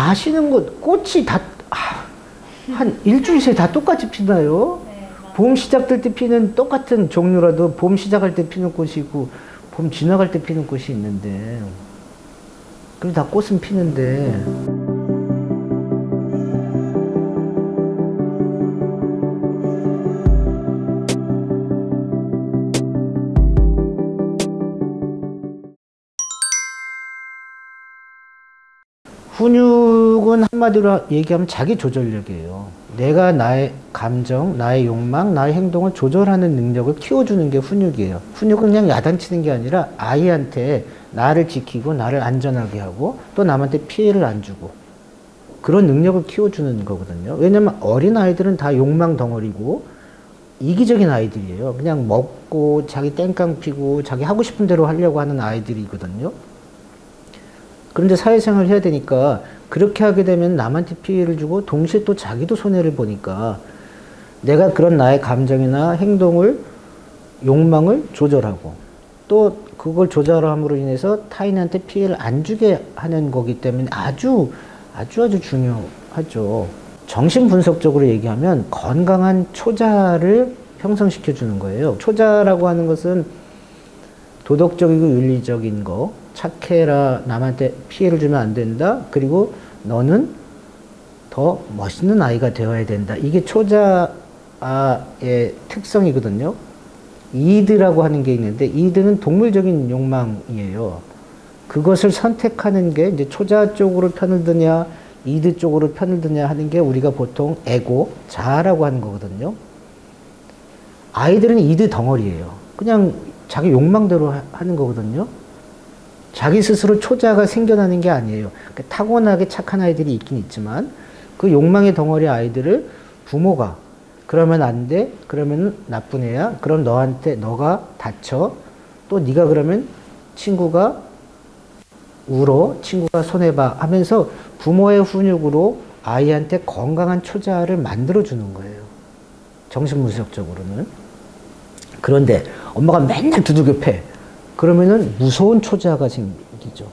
마시는 것, 꽃이 다, 한 일주일 새에 다 똑같이 피나요? 네, 봄 시작될 때 피는 똑같은 종류라도 봄 시작할 때 피는 꽃이 있고 봄 지나갈 때 피는 꽃이 있는데, 그리고 다 꽃은 피는데. 훈육은 한마디로 얘기하면 자기 조절력이에요. 내가 나의 감정, 나의 욕망, 나의 행동을 조절하는 능력을 키워주는 게 훈육이에요. 훈육은 그냥 야단치는 게 아니라 아이한테 나를 지키고 나를 안전하게 하고 또 남한테 피해를 안 주고 그런 능력을 키워주는 거거든요. 왜냐면 어린 아이들은 다 욕망 덩어리고 이기적인 아이들이에요. 그냥 먹고 자기 땡깡 피고 자기 하고 싶은 대로 하려고 하는 아이들이거든요. 그런데 사회생활을 해야 되니까 그렇게 하게 되면 남한테 피해를 주고 동시에 또 자기도 손해를 보니까 내가 그런 나의 감정이나 행동을, 욕망을 조절하고 또 그걸 조절함으로 인해서 타인한테 피해를 안 주게 하는 거기 때문에 아주 중요하죠. 정신분석적으로 얘기하면 건강한 초자를 형성시켜 주는 거예요. 초자라고 하는 것은 도덕적이고 윤리적인 거, 착해라, 남한테 피해를 주면 안 된다, 그리고 너는 더 멋있는 아이가 되어야 된다. 이게 초자의 특성이거든요. 이드라고 하는 게 있는데 이드는 동물적인 욕망이에요. 그것을 선택하는 게 이제 초자 쪽으로 편을 드냐 이드 쪽으로 편을 드냐 하는 게 우리가 보통 에고, 자아라고 하는 거거든요. 아이들은 이드 덩어리예요. 그냥 자기 욕망대로 하는 거거든요. 자기 스스로 초자가 생겨나는 게 아니에요. 그러니까 타고나게 착한 아이들이 있긴 있지만 그 욕망의 덩어리 아이들을 부모가 그러면 안 돼, 그러면 나쁜 애야, 그럼 너가 다쳐, 또 네가 그러면 친구가 울어, 친구가 손해봐 하면서 부모의 훈육으로 아이한테 건강한 초자를 만들어주는 거예요. 정신분석적으로는. 그런데 엄마가 맨날 두들겨 패. 그러면은 무서운 초자가 생기죠.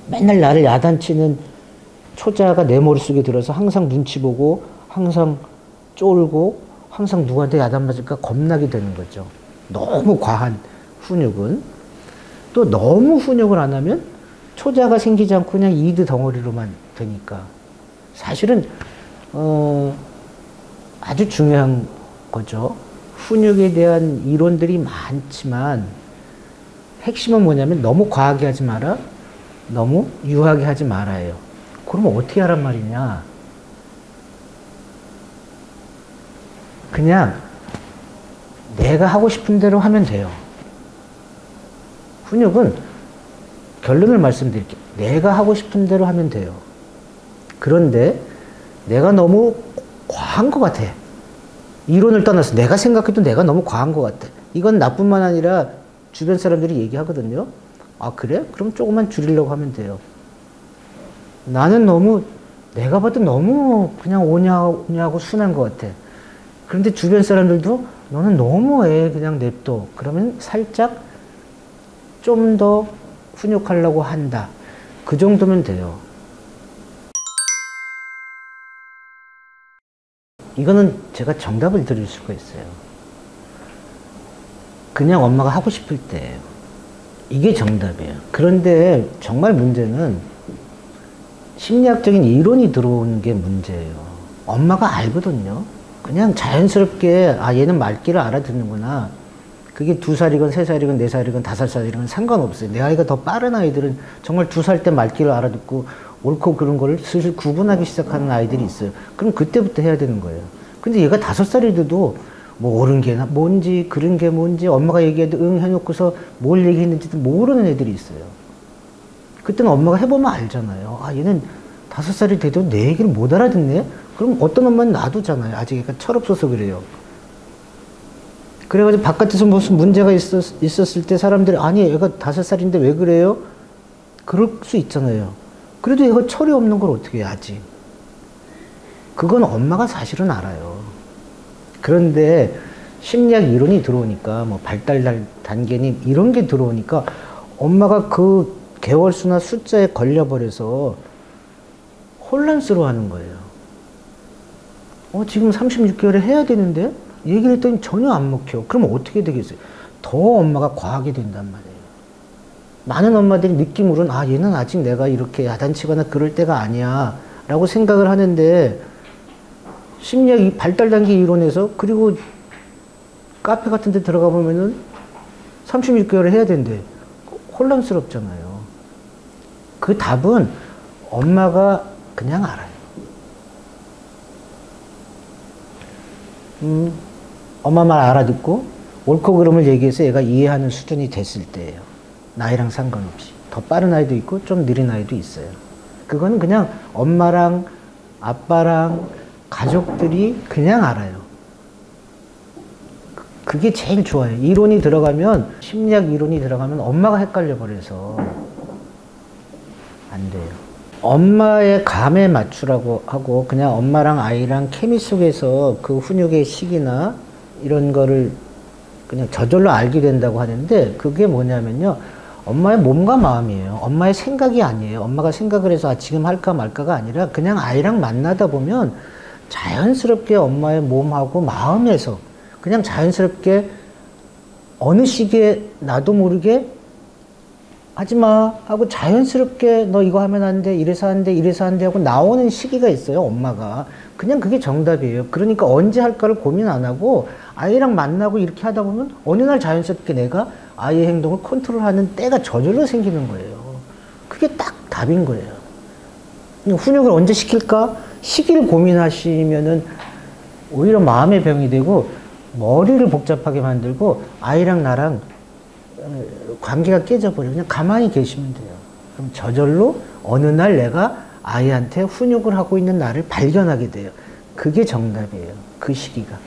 맨날 나를 야단치는 초자가 내 머릿속에 들어서 항상 눈치 보고 항상 쫄고 항상 누구한테 야단 맞을까 겁나게 되는 거죠. 너무 과한 훈육은. 또 너무 훈육을 안 하면 초자가 생기지 않고 그냥 이드 덩어리로만 되니까 사실은 아주 중요한 거죠. 훈육에 대한 이론들이 많지만 핵심은 뭐냐면 너무 과하게 하지 마라, 너무 유하게 하지 말아요. 그러면 어떻게 하란 말이냐. 그냥 내가 하고 싶은 대로 하면 돼요. 훈육은 결론을 말씀드릴게요. 내가 하고 싶은 대로 하면 돼요. 그런데 내가 너무 과한 것 같아. 이론을 떠나서 내가 생각해도 내가 너무 과한 것 같아. 이건 나뿐만 아니라 주변 사람들이 얘기하거든요. 아 그래? 그럼 조금만 줄이려고 하면 돼요. 나는 너무 내가 봐도 너무 그냥 오냐고 순한 것 같아. 그런데 주변 사람들도 너는 너무 그냥 냅둬. 그러면 살짝 좀 더 훈육하려고 한다. 그 정도면 돼요. 이거는 제가 정답을 드릴 수가 있어요. 그냥 엄마가 하고 싶을 때 이게 정답이에요. 그런데 정말 문제는 심리학적인 이론이 들어오는 게 문제예요. 엄마가 알거든요. 그냥 자연스럽게 아 얘는 말귀를 알아듣는구나. 그게 2살이건 3살이건 4살이건 5살이건 상관없어요. 내 아이가 더 빠른 아이들은 정말 2살 때 말귀를 알아듣고 옳고 그런 거를 슬슬 구분하기 시작하는 아이들이 있어요. 그럼 그때부터 해야 되는 거예요. 근데 얘가 5살이 돼도 뭐 옳은 게 뭔지 그런 게 뭔지 엄마가 얘기해도 응 해놓고서 뭘 얘기했는지도 모르는 애들이 있어요. 그때는 엄마가 해보면 알잖아요. 아 얘는 5살이 돼도 내 얘기를 못 알아듣네? 그럼 어떤 엄마는 놔두잖아요. 아직 얘가 철없어서 그래요. 그래가지고 바깥에서 무슨 문제가 있었을 때 사람들이 아니 얘가 5살인데 왜 그래요? 그럴 수 있잖아요. 그래도 얘가 철이 없는 걸 어떻게 하지? 그건 엄마가 사실은 알아요. 그런데 심리학 이론이 들어오니까 뭐 발달 단계니 이런 게 들어오니까 엄마가 그 개월수나 숫자에 걸려버려서 혼란스러워하는 거예요. 지금 36개월에 해야 되는데? 얘기를 했더니 전혀 안 먹혀. 그럼 어떻게 되겠어요? 더 엄마가 과하게 된단 말이에요. 많은 엄마들이 느낌으로는 얘는 아직 내가 이렇게 야단치거나 그럴 때가 아니야 라고 생각을 하는데, 심리학 발달 단계 이론에서, 그리고 카페 같은 데 들어가 보면은 36개월을 해야 된대. 혼란스럽잖아요. 그 답은 엄마가 그냥 알아요. 엄마 말 알아듣고 옳고 그름을 얘기해서 얘가 이해하는 수준이 됐을 때예요. 나이랑 상관없이. 더 빠른 아이도 있고 좀 느린 아이도 있어요. 그거는 그냥 엄마랑 아빠랑 가족들이 그냥 알아요. 그게 제일 좋아요. 이론이 들어가면, 심리학 이론이 들어가면 엄마가 헷갈려 버려서 안 돼요. 엄마의 감에 맞추라고 하고 그냥 엄마랑 아이랑 케미 속에서 그 훈육의 시기나 이런 거를 그냥 저절로 알게 된다고 하는데, 그게 뭐냐면요, 엄마의 몸과 마음이에요. 엄마의 생각이 아니에요. 엄마가 생각을 해서 지금 할까 말까가 아니라 그냥 아이랑 만나다 보면 자연스럽게 엄마의 몸하고 마음에서 그냥 자연스럽게 어느 시기에 나도 모르게 하지마 하고 자연스럽게 너 이거 하면 안 돼, 이래서 안 돼, 이래서 안 돼 하고 나오는 시기가 있어요, 엄마가. 그냥 그게 정답이에요. 그러니까 언제 할까를 고민 안 하고 아이랑 만나고 이렇게 하다 보면 어느 날 자연스럽게 내가 아이의 행동을 컨트롤하는 때가 저절로 생기는 거예요. 그게 딱 답인 거예요. 훈육을 언제 시킬까? 시기를 고민하시면은 오히려 마음의 병이 되고 머리를 복잡하게 만들고 아이랑 나랑 관계가 깨져버려요. 그냥 가만히 계시면 돼요. 그럼 저절로 어느 날 내가 아이한테 훈육을 하고 있는 나를 발견하게 돼요. 그게 정답이에요. 그 시기가.